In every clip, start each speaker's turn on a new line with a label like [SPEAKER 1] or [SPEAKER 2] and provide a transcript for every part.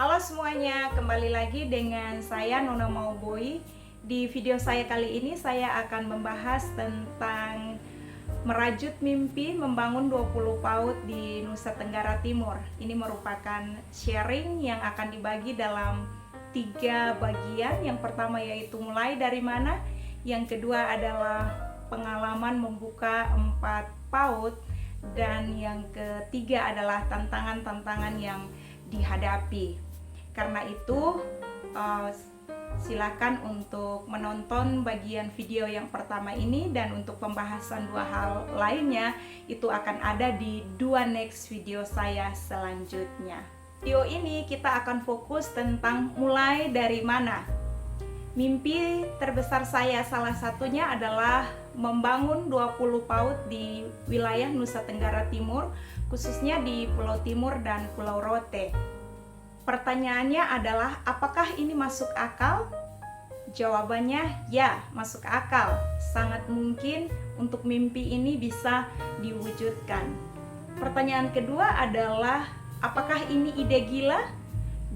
[SPEAKER 1] Halo semuanya, kembali lagi dengan saya Nona Mauboy. Di video saya kali ini saya akan membahas tentang merajut mimpi membangun 20 PAUD di Nusa Tenggara Timur. Ini merupakan sharing yang akan dibagi dalam 3 bagian. Yang pertama yaitu mulai dari mana, yang kedua adalah pengalaman membuka 4 PAUD, dan yang ketiga adalah tantangan-tantangan yang dihadapi. Karena itu silakan untuk menonton bagian video yang pertama ini, dan untuk pembahasan 2 hal lainnya itu akan ada di 2 next video saya selanjutnya. Video ini kita akan fokus tentang mulai dari mana. Mimpi terbesar saya salah satunya adalah membangun 20 PAUD di wilayah Nusa Tenggara Timur, khususnya di Pulau Timur dan Pulau Rote. Pertanyaannya adalah, apakah ini masuk akal? Jawabannya ya, masuk akal. Sangat mungkin untuk mimpi ini bisa diwujudkan. Pertanyaan kedua adalah, apakah ini ide gila?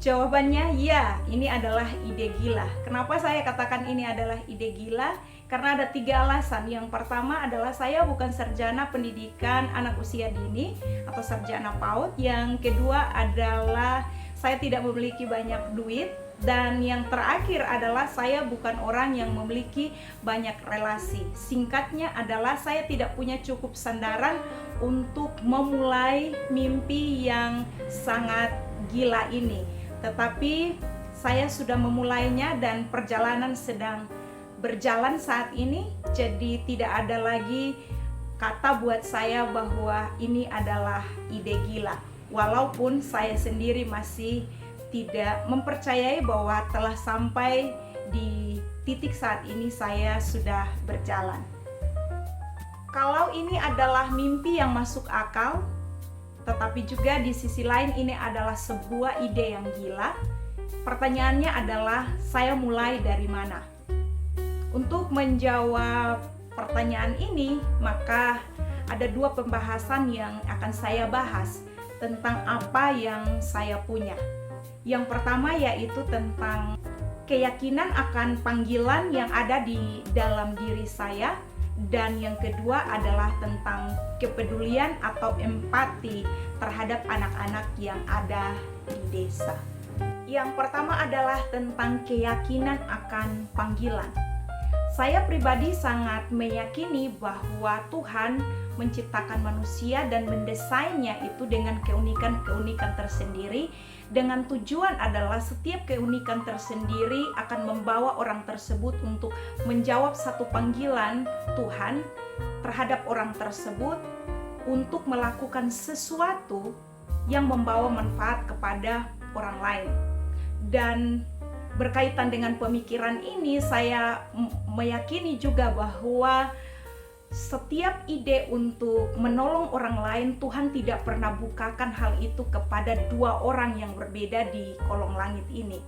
[SPEAKER 1] Jawabannya ya, ini adalah ide gila. Kenapa saya katakan ini adalah ide gila? Karena ada 3 alasan. Yang pertama adalah saya bukan sarjana pendidikan anak usia dini atau sarjana PAUD. Yang kedua adalah saya tidak memiliki banyak duit. Dan yang terakhir adalah saya bukan orang yang memiliki banyak relasi. Singkatnya adalah saya tidak punya cukup sandaran untuk memulai mimpi yang sangat gila ini. Tetapi saya sudah memulainya dan perjalanan sedang berjalan saat ini. Jadi tidak ada lagi kata buat saya bahwa ini adalah ide gila. Walaupun saya sendiri masih tidak mempercayai bahwa telah sampai di titik saat ini saya sudah berjalan. Kalau ini adalah mimpi yang masuk akal, tetapi juga di sisi lain ini adalah sebuah ide yang gila, pertanyaannya adalah saya mulai dari mana? Untuk menjawab pertanyaan ini, maka ada 2 pembahasan yang akan saya bahas tentang apa yang saya punya. Yang pertama yaitu tentang keyakinan akan panggilan yang ada di dalam diri saya, dan yang kedua adalah tentang kepedulian atau empati terhadap anak-anak yang ada di desa. Yang pertama adalah tentang keyakinan akan panggilan. Saya pribadi sangat meyakini bahwa Tuhan menciptakan manusia dan mendesainnya itu dengan keunikan-keunikan tersendiri, dengan tujuan adalah setiap keunikan tersendiri akan membawa orang tersebut untuk menjawab satu panggilan Tuhan terhadap orang tersebut untuk melakukan sesuatu yang membawa manfaat kepada orang lain. Dan berkaitan dengan pemikiran ini, saya meyakini juga bahwa setiap ide untuk menolong orang lain, Tuhan tidak pernah bukakan hal itu kepada 2 orang yang berbeda di kolong langit ini.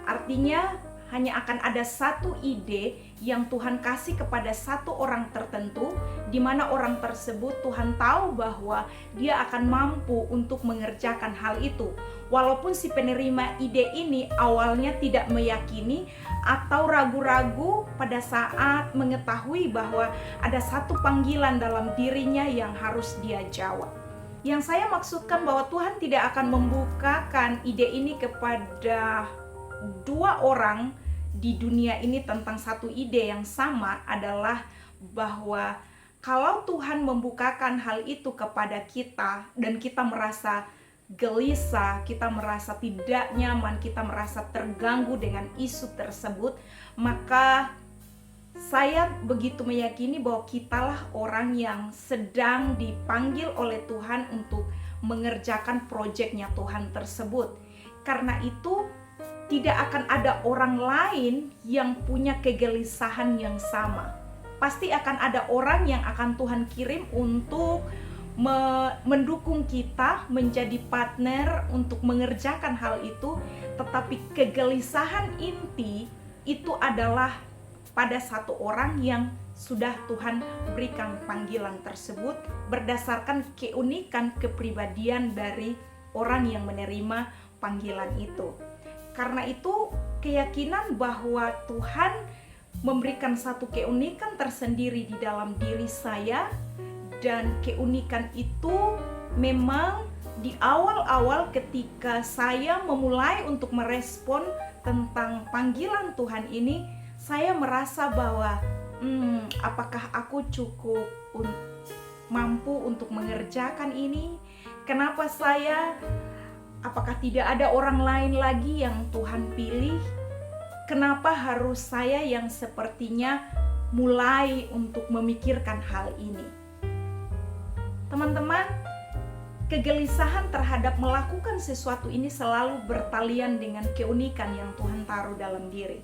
[SPEAKER 1] Artinya hanya akan ada satu ide yang Tuhan kasih kepada satu orang tertentu, di mana orang tersebut Tuhan tahu bahwa dia akan mampu untuk mengerjakan hal itu. Walaupun si penerima ide ini awalnya tidak meyakini atau ragu-ragu pada saat mengetahui bahwa ada satu panggilan dalam dirinya yang harus dia jawab. Yang saya maksudkan bahwa Tuhan tidak akan membukakan ide ini kepada 2 orang di dunia ini tentang satu ide yang sama, adalah bahwa kalau Tuhan membukakan hal itu kepada kita dan kita merasa gelisah, kita merasa tidak nyaman, kita merasa terganggu dengan isu tersebut, maka saya begitu meyakini bahwa kitalah orang yang sedang dipanggil oleh Tuhan untuk mengerjakan proyeknya Tuhan tersebut. Karena itu tidak akan ada orang lain yang punya kegelisahan yang sama. Pasti akan ada orang yang akan Tuhan kirim untuk mendukung kita, menjadi partner untuk mengerjakan hal itu. Tetapi kegelisahan inti itu adalah pada satu orang yang sudah Tuhan berikan panggilan tersebut berdasarkan keunikan kepribadian dari orang yang menerima panggilan itu. Karena itu keyakinan bahwa Tuhan memberikan satu keunikan tersendiri di dalam diri saya, dan keunikan itu memang di awal-awal ketika saya memulai untuk merespon tentang panggilan Tuhan ini, saya merasa bahwa apakah aku cukup mampu untuk mengerjakan ini? Kenapa apakah tidak ada orang lain lagi yang Tuhan pilih? Kenapa harus saya yang sepertinya mulai untuk memikirkan hal ini? Teman-teman, kegelisahan terhadap melakukan sesuatu ini selalu bertalian dengan keunikan yang Tuhan taruh dalam diri.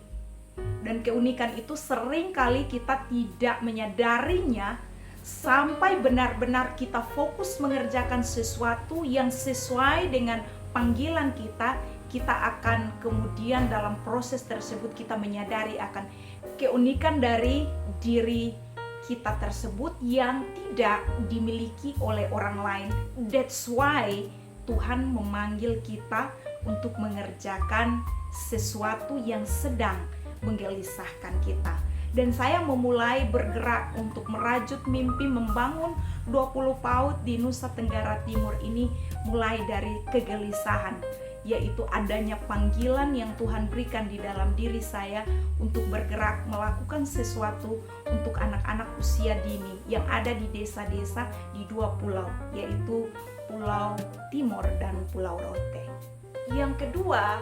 [SPEAKER 1] Dan keunikan itu sering kali kita tidak menyadarinya sampai benar-benar kita fokus mengerjakan sesuatu yang sesuai dengan panggilan kita. Kita akan kemudian dalam proses tersebut kita menyadari akan keunikan dari diri kita tersebut yang tidak dimiliki oleh orang lain. That's why Tuhan memanggil kita untuk mengerjakan sesuatu yang sedang menggelisahkan kita. Dan saya memulai bergerak untuk merajut mimpi membangun 20 PAUD di Nusa Tenggara Timur ini mulai dari kegelisahan, yaitu adanya panggilan yang Tuhan berikan di dalam diri saya untuk bergerak melakukan sesuatu untuk anak-anak usia dini yang ada di desa-desa di 2 pulau, yaitu Pulau Timor dan Pulau Rote. Yang kedua,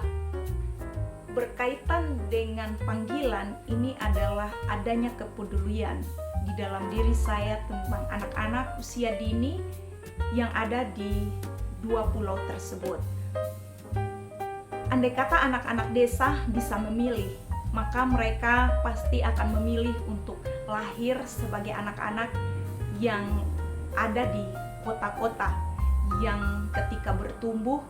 [SPEAKER 1] berkaitan dengan panggilan ini adalah adanya kepedulian di dalam diri saya tentang anak-anak usia dini yang ada di 2 pulau tersebut. Andai kata anak-anak desa bisa memilih, maka mereka pasti akan memilih untuk lahir sebagai anak-anak yang ada di kota-kota, yang ketika bertumbuh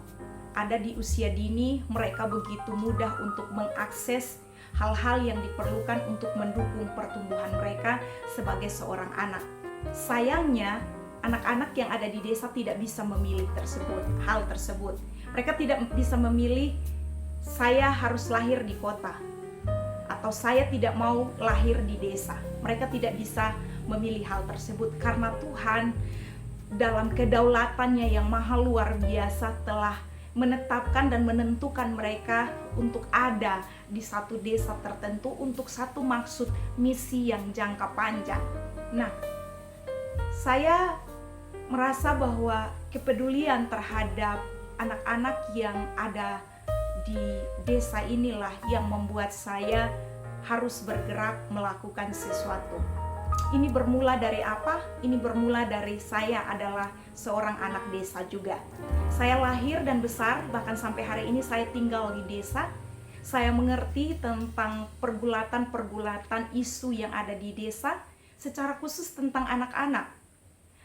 [SPEAKER 1] ada di usia dini, mereka begitu mudah untuk mengakses hal-hal yang diperlukan untuk mendukung pertumbuhan mereka sebagai seorang anak. Sayangnya, anak-anak yang ada di desa tidak bisa memilih hal tersebut. Mereka tidak bisa memilih, saya harus lahir di kota, atau saya tidak mau lahir di desa. Mereka tidak bisa memilih hal tersebut karena Tuhan dalam kedaulatannya yang maha luar biasa telah menetapkan dan menentukan mereka untuk ada di satu desa tertentu untuk satu maksud misi yang jangka panjang. Nah, saya merasa bahwa kepedulian terhadap anak-anak yang ada di desa inilah yang membuat saya harus bergerak melakukan sesuatu. Ini bermula dari apa? Ini bermula dari saya adalah seorang anak desa juga. Saya lahir dan besar, bahkan sampai hari ini saya tinggal di desa. Saya mengerti tentang pergulatan-pergulatan isu yang ada di desa, secara khusus tentang anak-anak.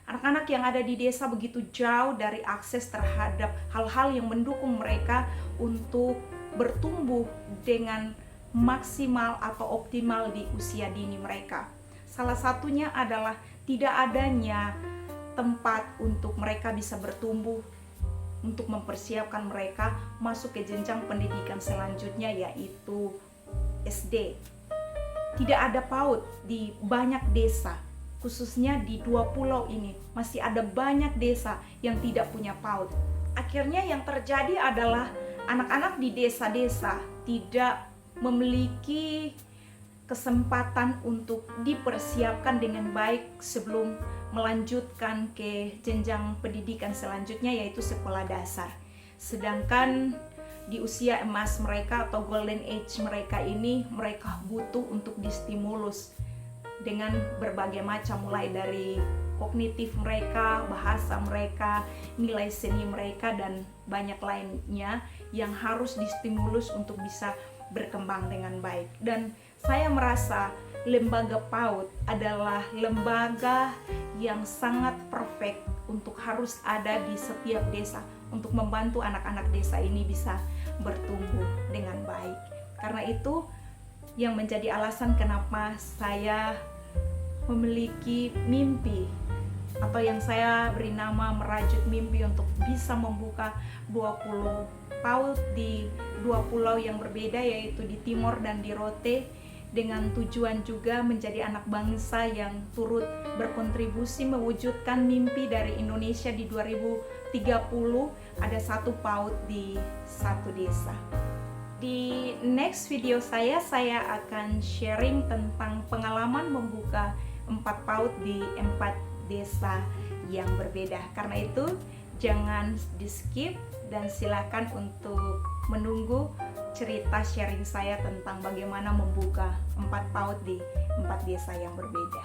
[SPEAKER 1] Anak-anak yang ada di desa begitu jauh dari akses terhadap hal-hal yang mendukung mereka untuk bertumbuh dengan maksimal atau optimal di usia dini mereka. Salah satunya adalah tidak adanya tempat untuk mereka bisa bertumbuh, untuk mempersiapkan mereka masuk ke jenjang pendidikan selanjutnya, yaitu SD. Tidak ada PAUD di banyak desa, khususnya di 2 pulau ini. Masih ada banyak desa yang tidak punya PAUD. Akhirnya yang terjadi adalah anak-anak di desa-desa tidak memiliki kesempatan untuk dipersiapkan dengan baik sebelum melanjutkan ke jenjang pendidikan selanjutnya, yaitu sekolah dasar. Sedangkan di usia emas mereka atau golden age mereka ini, mereka butuh untuk distimulus dengan berbagai macam, mulai dari kognitif mereka, bahasa mereka, nilai seni mereka, dan banyak lainnya yang harus distimulus untuk bisa berkembang dengan baik. Dan saya merasa lembaga PAUD adalah lembaga yang sangat perfect untuk harus ada di setiap desa untuk membantu anak-anak desa ini bisa bertumbuh dengan baik. Karena itu yang menjadi alasan kenapa saya memiliki mimpi atau yang saya beri nama merajut mimpi untuk bisa membuka 20 PAUD di 2 pulau yang berbeda, yaitu di Timor dan di Rote, dengan tujuan juga menjadi anak bangsa yang turut berkontribusi mewujudkan mimpi dari Indonesia di 2030, ada 1 PAUD di 1 desa. Di next video saya akan sharing tentang pengalaman membuka 4 PAUD di 4 desa yang berbeda. Karena itu jangan di skip dan silakan untuk menunggu cerita sharing saya tentang bagaimana membuka 4 PAUD di 4 desa yang berbeda.